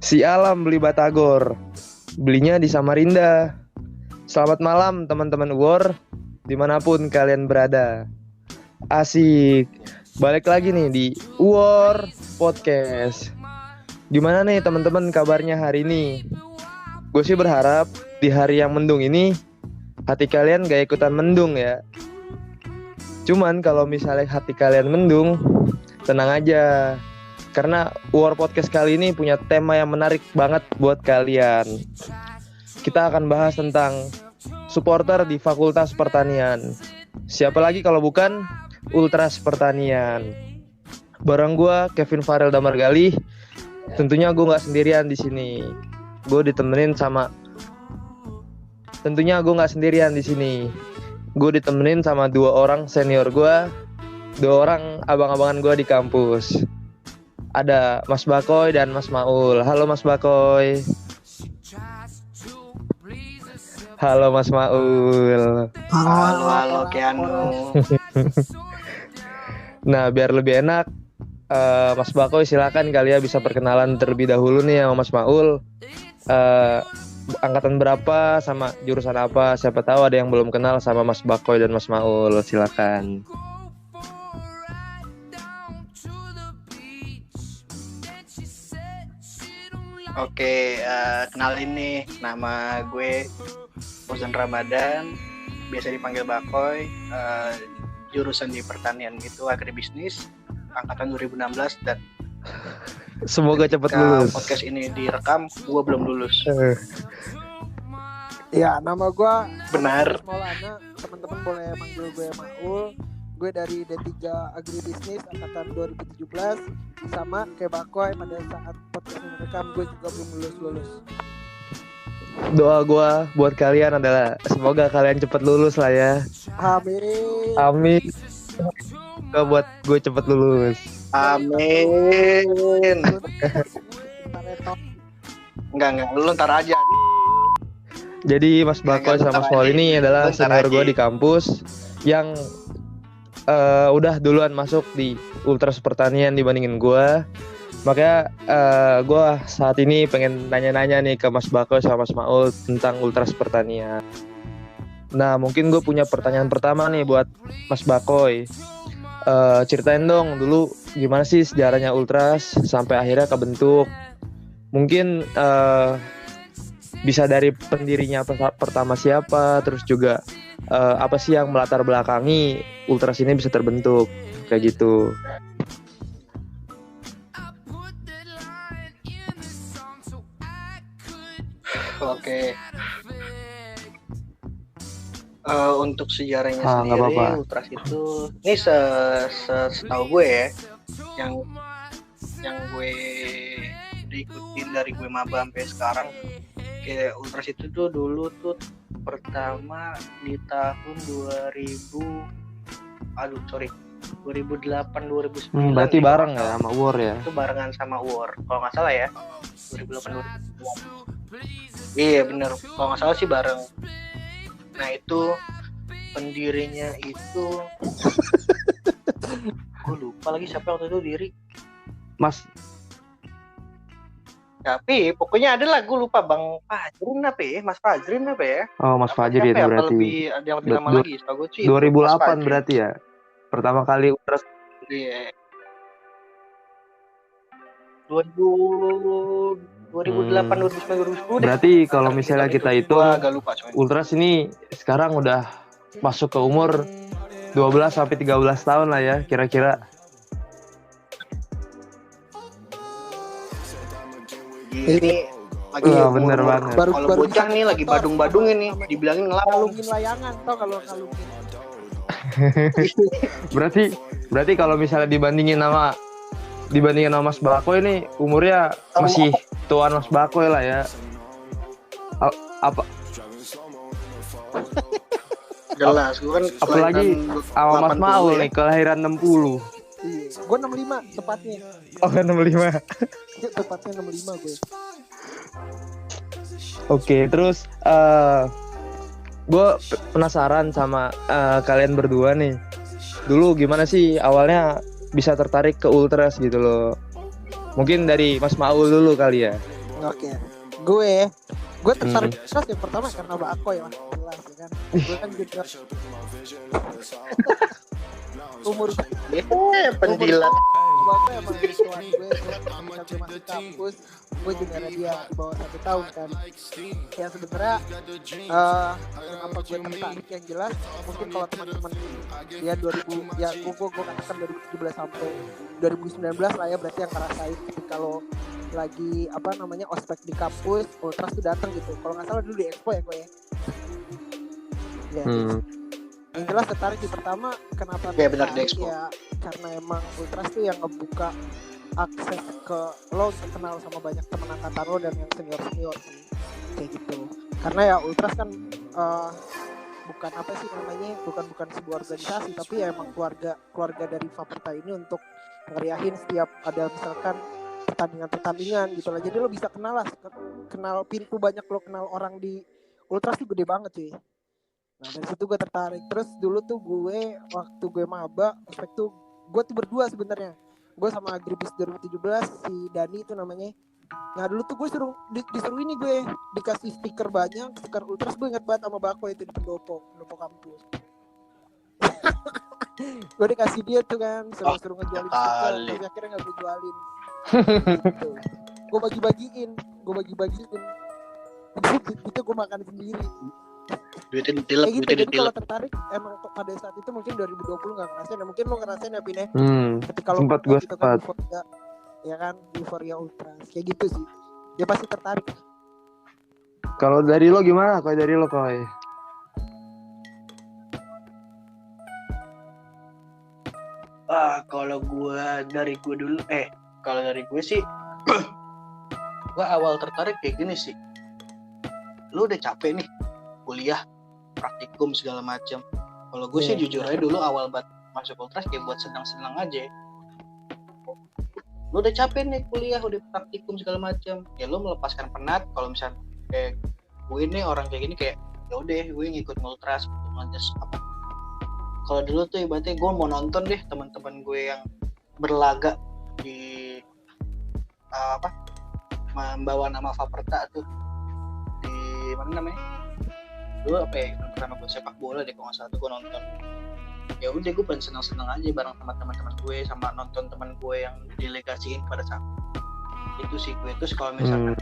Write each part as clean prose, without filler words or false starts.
Si Alam beli Batagor, belinya di Samarinda. Selamat malam teman-teman War, dimanapun kalian berada. Asik, balik lagi nih di War Podcast. Gimana nih teman-teman kabarnya hari ini? Gue sih berharap di hari yang mendung ini hati kalian gak ikutan mendung ya. Cuman kalau misalnya hati kalian mendung, tenang aja, karena War Podcast kali ini punya tema yang menarik banget buat kalian. Kita akan bahas tentang supporter di Fakultas Pertanian. Siapa lagi kalau bukan Ultras Pertanian. Bareng gue Kevin Farel Damargali. Tentunya gue nggak sendirian di sini. Gue ditemenin sama. Tentunya gue nggak sendirian di sini. Gue ditemenin sama dua orang senior gue, dua orang abang-abangan gue di kampus. Ada Mas Bakoy dan Mas Maul. Halo Mas Bakoy. Halo Mas Maul. Halo Keanu. Nah, biar lebih enak, Mas Bakoy silakan kali ya bisa perkenalan terlebih dahulu nih sama Mas Maul. Angkatan berapa sama jurusan apa? Siapa tahu ada yang belum kenal sama Mas Bakoy dan Mas Maul. Silakan. Oke, kenalin nih, nama gue Fauzan Ramadan, biasa dipanggil Bakoy, jurusan di pertanian gitu, agribisnis, angkatan 2016 dan Semoga cepat ketika lulus. podcast ini direkam, gue belum lulus. Ya, nama gue Benar. Maulana. Teman-teman boleh manggil gue Maul. Gue dari D3 Agribisnis angkatan 2017. Sama kayak Bakoy, pada saat podcast ini rekam gue juga belum lulus. Doa gue buat kalian adalah semoga kalian cepat lulus lah ya. Amin. Amin. Semoga buat gue cepat lulus. Amin. Enggak, lu ntar aja. Jadi Mas Bakoy sama Mas Maul ini adalah senior gue di kampus yang udah duluan masuk di Ultras Pertanian dibandingin gue. Makanya gue saat ini pengen nanya-nanya nih ke Mas Bakoy sama Mas Maul tentang Ultras Pertanian. Nah, mungkin gue punya pertanyaan pertama nih buat Mas Bakoy. Ceritain dong dulu gimana sih sejarahnya Ultras sampai akhirnya kebentuk. Mungkin bisa dari pendirinya pertama siapa, terus juga apa sih yang melatar belakangi Ultras ini bisa terbentuk kayak gitu. Oke. Untuk sejarahnya Nggak sendiri, apa-apa. Ultras itu ini setahu gue ya, yang gue diikutin dari gue maba sampai sekarang, kayak Ultras itu tuh dulu tuh pertama di tahun 2008 2009. Berarti bareng ya sama War ya. Itu barengan sama War kalau nggak salah ya, 2008 2009. Iya bener, kalau nggak salah sih bareng. Nah itu pendirinya itu gue lupa lagi siapa waktu itu diri. Mas, Tapi pokoknya ada lah, gue lupa, Bang Fajrin apa ya, Mas Fajrin apa ya. oh Mas Fajri itu Siapa ya? berarti Ada yang lebih lama lagi, setahu gue sih 2008 berarti ya. Pertama kali Ultras. Iya. 2008 2009 2010. Berarti kalau misalnya kita hitung agak lupa cuman. Ultras ini sekarang udah masuk ke umur 12 sampai 13 tahun lah ya kira-kira. Ini lagi bener banget. Kalau bocah nih lagi badung-badung ini dibilangin ngelawung. Kalungin layangan tau kalau kalungin. Berarti kalau misalnya dibandingin sama Mas Bakoy ini umurnya masih tuan Mas Bakoy lah ya. Apa Jelas, gue kan apalagi sama Mas Maul nih kelahiran 60. Iya, gue 65 tepatnya. Oh kan 65. Tepatnya 65 gue. Oke, terus gue penasaran sama kalian berdua nih. Dulu gimana sih awalnya bisa tertarik ke Ultras gitu loh? Mungkin dari Mas Maul dulu kali ya. Oke. Gue tertarik Ultras yang pertama karena Bakoy lah, jelas ya kan. Gue kan juga umur penjilat. Bakoy emang tuan gue ketika gue masuk kampus, gue juga ada dia di bawah 1 tahun kan. Ya sebenarnya kenapa gue tertarik yang jelas mungkin kalau teman-teman ya 2000 ya gue katakan 2017 sampai 2019 lah ya, berarti yang ngerasain kalau lagi apa namanya ospek di kampus Ultras tuh datang gitu. Kalau nggak salah dulu di Expo ya gue ya. Ya. Yang jelas tertarik di pertama kenapa ya benar di Expo ya karena emang Ultras tuh yang ngebuka akses ke lo untuk kenal sama banyak teman angkatan lo dan yang senior sih kayak gitu. Karena ya Ultras kan bukan apa sih namanya, bukan sebuah organisasi, tapi ya emang keluarga dari Faperta ini untuk ngeriahin setiap ada misalkan pertandingan gitu lah. Jadi lo bisa kenal pintu banyak lo kenal orang di Ultras tuh gede banget cuy. Nah dari situ gue tertarik. Terus dulu tuh waktu gue maba ospek tuh gue tuh berdua sebenarnya. Gue sama Agribis 2017 si Dani itu namanya. Nah dulu tuh gue disuruh ini gue dikasih stiker Ultras. Gue ingat banget sama Bako itu di pendopo kampus. Gue dikasih dia tuh kan suruh ngejualin stiker, tapi akhirnya nggak gue jualin. Gitu. Gue bagi-bagiin itu gue makan sendiri. Duitnya dilep. Jadi kalau tertarik emang pada saat itu mungkin 2020 nggak ngerasain, mungkin lo ngerasain ya Pine. Ketika lo sempat gue gitu kan ya kan Euphoria Ultras kayak gitu sih, dia pasti tertarik. Kalau dari lo gimana? Koy? Kalau dari gue sih gue awal tertarik kayak gini sih. Lu udah capek nih kuliah, praktikum segala macam. Kalau gue sih jujur aja dulu awal banget masuk Ultras kayak buat senang-senang aja. Lu udah capek nih kuliah, udah praktikum segala macam, ya lu melepaskan penat. Kalau misalnya kayak gue nih orang kayak gini kayak ya udah gue ngikut Ultras gitu aja apa. Kalau dulu tuh ibaratnya gue mau nonton deh teman-teman gue yang berlaga di membawa nama Faperta tuh di mana namanya dulu apa ya, pertama gue sepak bola deh kalau nggak salah tuh gue nonton. Ya udah gue pengen senang-senang aja bareng teman-teman gue sama nonton teman gue yang delegasiin pada saat itu sih. Gue terus kalau misalkan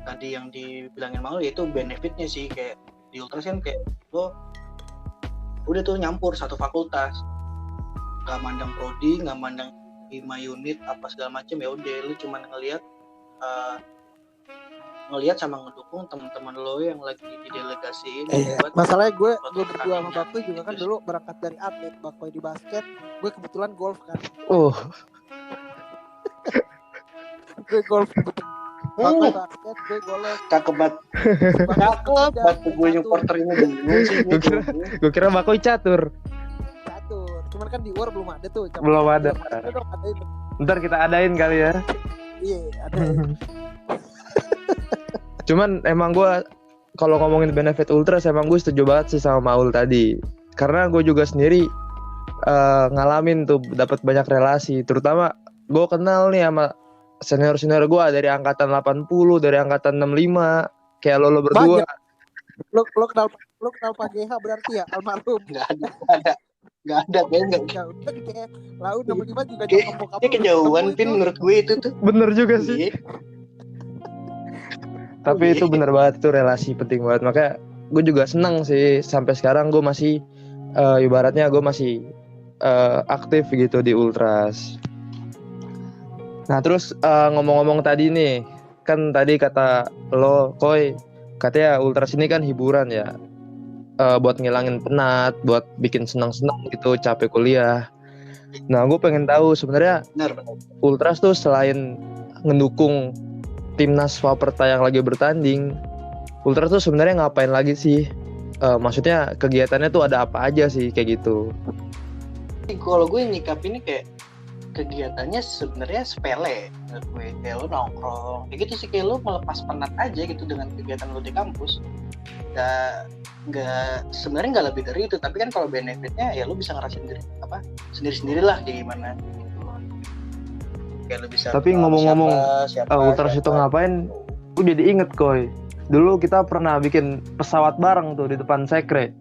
tadi yang dibilangin Maul ya itu benefitnya sih, kayak di Ultras kan kayak lo udah tuh nyampur satu fakultas, nggak mandang prodi, nggak mandang 5 unit apa segala macam, ya udah lu cuma ngelihat sama ngedukung teman-teman lo yang lagi didelegasiin. Masalahnya gue berdua sama Bakoy juga kan dulu berangkat dari atlet. Bakoy di basket, gue kebetulan golf kan. Gue golf Bakoy basket, gue golf. Cakep banget gue supporternya dulu sih. Gue kira Bakoy catur. Cuman kan di UAR belum ada tuh. Belum ada. Ntar kita adain kali ya. Iya, ada. Cuman emang gue kalau ngomongin benefit Ultras emang gue setuju banget sih sama Maul tadi. Karena gue juga sendiri ngalamin tuh dapat banyak relasi. Terutama gue kenal nih sama senior gue dari angkatan 80, dari angkatan 65. Kayak lo berdua. Lo kenal Pak GH berarti ya, almarhum. Gak ada kayaknya. Kayak Laun 65 juga kayak kejauhan Pin menurut gue itu tuh. Bener juga sih. Tapi itu bener banget tuh, relasi penting banget. Makanya gue juga seneng sih sampai sekarang gue masih ibaratnya gue masih aktif gitu di Ultras. Nah terus ngomong-ngomong tadi nih, kan tadi kata lo Koy, katanya Ultras ini kan hiburan ya, buat ngilangin penat, buat bikin senang-senang gitu capek kuliah. Nah gue pengen tahu sebenarnya Ultras tuh selain ngedukung timnas Faperta yang lagi bertanding, Ultras tuh sebenarnya ngapain lagi sih? Maksudnya kegiatannya tuh ada apa aja sih kayak gitu? Kalau gue nyikapinnya kayak kegiatannya sebenarnya sepele menurut gue, kayak lo nongkrong kayak gitu sih, kayak lo melepas penat aja gitu dengan kegiatan lo di kampus. Nggak sebenarnya nggak lebih dari itu, tapi kan kalau benefitnya ya lo bisa ngerasain sendiri-sendiri lah kayak gimana. Kayak lu bisa Tapi kenal sama ngomong-ngomong, siapa, Ultras itu ngapain? Gue jadi inget Koy. Dulu kita pernah bikin pesawat bareng tuh di depan sekre.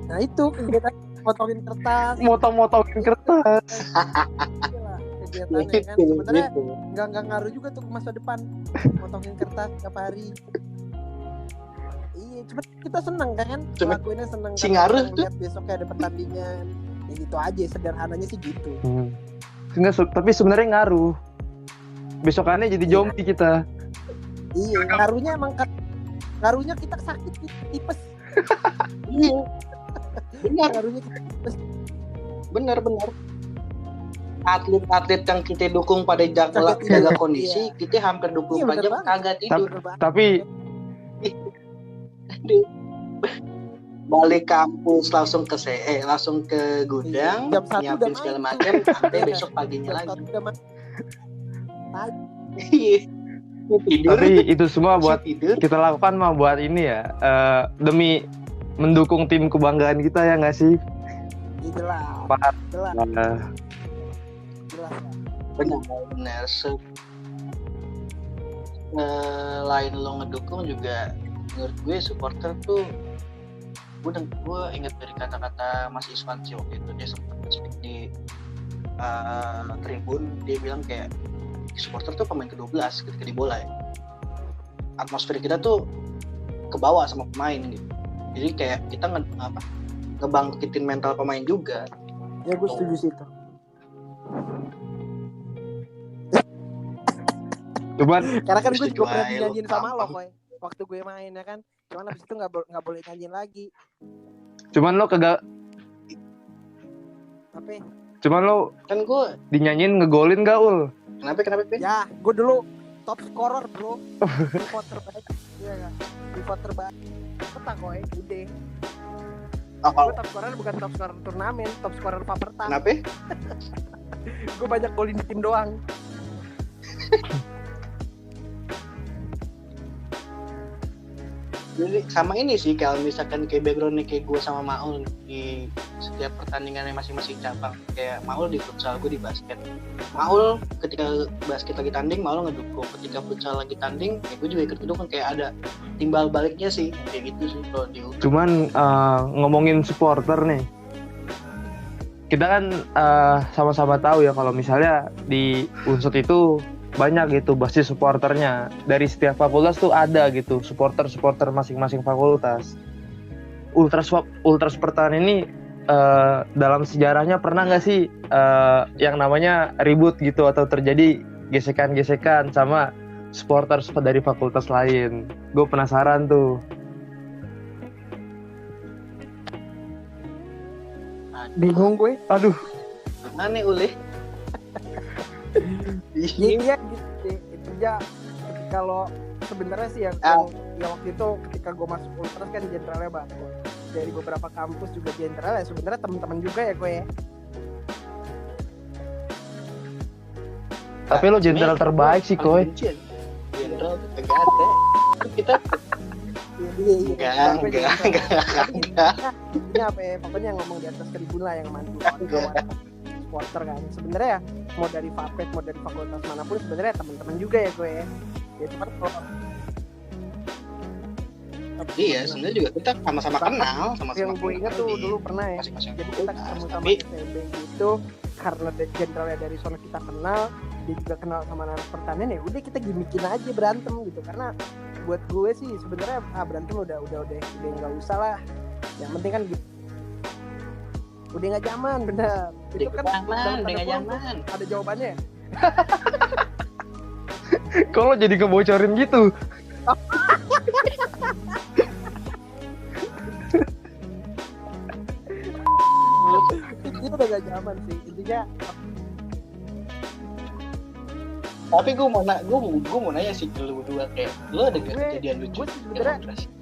Nah itu kegiatan motongin kertas. Motong-motongin kertas. Itulah kegiatannya kan. Gitu, Sebenarnya gitu. nggak ngaruh juga tuh ke masa depan. Motongin kertas tiap hari. Iya, cuma kita seneng kan? Cuma Lakuinnya seneng. si ngaruh tuh. Lihat besoknya ada pertandingan. Ya gitu aja, sederhananya sih gitu. Tapi sebenarnya ngaruh. Besokannya jadi zombie kita. Iya, ngaruhnya emang ngaruhnya kita sakit tipes. Iya. Benar, Ngaruhnya kita tipes. benar. Atlet-atlet yang kita dukung pada jaga kondisi, kita hampir 24 Iya, bener jam banget. kagak tidur. Tapi Aduh. Balik kampus langsung ke gudang, Jam 1 nyiapin udah segala main. macam, sampai besok paginya lagi. Iya. Tidur. Tapi itu semua buat tidur. kita lakukan mah buat ini ya, demi mendukung tim kebanggaan kita ya nggak sih? Jelas. Pak. Jelas. Benar. Lain lo ngedukung juga, menurut gue supporter tuh, gue inget dari kata-kata Mas Iswan sih waktu itu, dia sempat speak di tribun, dia bilang kayak supporter tuh pemain ke-12 ketika di bola ya. Atmosfer kita tuh kebawa sama pemain gitu. Jadi kayak kita ngebangkitin mental pemain juga. Ya gue setuju sih itu. Cuman Karena kan gue juga pernah Setuju aja dinyanyiin lu, sama lo, gampang. Koy. Waktu gue main ya kan. Cuman abis itu nggak boleh nyanyiin lagi. lo kagak, Apa? Kan gue dinyanyiin ngegolin gak ul? kenapa Ben? Ya, gue dulu top scorer bro. Pivot terbaik. Iya kan. Pivot terbaik. Peta Koy, udah. Gue top scorer bukan top scorer turnamen, top scorer Paperta. Kenapa? Gue banyak golin di tim doang. Jadi sama ini sih, kalau misalkan kayak backgroundnya kayak gue sama Maul di setiap pertandingannya masing-masing cabang. Kayak Maul di futsal, gue di basket. Maul ketika basket lagi tanding, Maul ngedukung. Ketika futsal lagi tanding, ya gue juga ikut ngedukung. Kayak ada timbal baliknya sih, kayak gitu sih kalau di Ultra. Cuman ngomongin supporter nih, kita kan sama-sama tahu ya kalau misalnya di Unsut itu banyak gitu basis supporternya. Dari setiap fakultas tuh ada gitu supporter masing-masing fakultas. Ultras Pertahanan ini dalam sejarahnya pernah nggak sih yang namanya ribut gitu atau terjadi gesekan-gesekan sama supporter dari fakultas lain? Gue penasaran tuh. Bingung gue. Aduh, Aneh Ule. Iya gitu. Ya kalau sebenarnya sih yang waktu itu ketika gue masuk Ultras kan jenderalnya banyak. Dari beberapa kampus juga jenderal ya, sebenarnya teman-teman juga ya gue ya. tapi lo jenderal terbaik sih Koy. Jenderal kagak ada. Kita enggak. Intinya apa ya, pokoknya yang ngomong di atas 1.000 lah yang mantu kawan-kawan supporter kan. Sebenarnya ya mau dari Fapet mau dari fakultas manapun sebenarnya teman-teman juga ya gue ya. Ya cuma kalau Iya, sebenarnya juga kita sama-sama kenal, sama-sama yang gue ingat tuh dulu pernah ya. masing-masing Jadi kita fakultas. ketemu sama Tapi STB gitu karena jenderalnya dari sana kita kenal, dia juga kenal sama anak pertanian, ya udah kita gimikin aja berantem gitu. Karena buat gue sih sebenarnya berantem udah nggak usah lah. Yang penting kan gitu. Udah nggak zaman, bener. Itu kan udah nggak zaman. ada jawabannya. Kalau jadi kebocorin gitu. Itu udah gak zaman sih intinya. Tapi gue mau nanya sih ke lu berdua, kayak lu ada gak kejadian lucu? Gue sebenarnya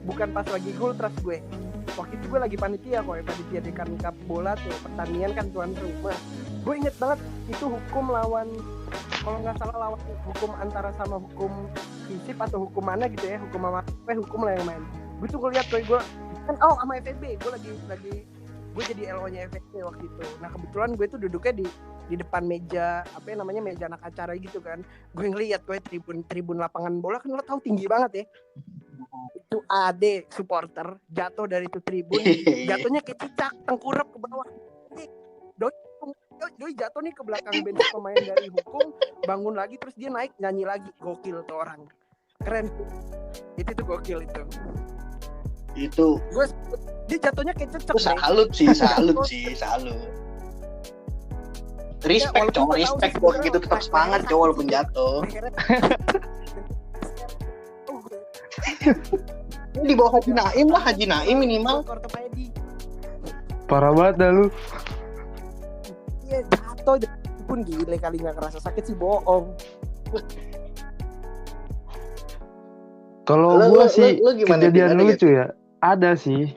bukan pas lagi Ultras gue. Waktu itu gue lagi panitia di Cup bola tuh, pertandingan kan tuan rumah. Gue inget banget itu hukum lawan, kalau nggak salah lawan hukum antara sama hukum FISIP atau hukum mana gitu ya, hukum lah yang main. Gue tuh gue lihat gue kan sama FEB, gue lagi gue jadi LO-nya FEB waktu itu. Nah kebetulan gue tuh duduknya di di depan meja meja anak acara gitu kan. Gue ngeliat gue tribun lapangan bola kan lo tau tinggi banget ya. Itu AD supporter jatuh dari itu tribun, jatuhnya kayak cicak tengkurap ke bawah. Doi jatuh nih ke belakang bench pemain dari hukum, bangun lagi terus dia naik nyanyi lagi. Gokil tuh orang. Keren. Itu tuh gokil itu. Itu Dia jatuhnya kayak cecek. gue salut sih. Respect cowok, respect gue gitu tetap semangat cowok walaupun jatuh. Ini di bawah Haji Naim lah, Haji Naim minimal. Parah banget dah lu. Iya jatuh pun gile kali nggak kerasa sakit sih bohong. Kalau Lu- gua lu- sih lu gimana, kejadian Ada lucu ya, ada sih.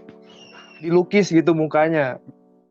Dilukis gitu mukanya.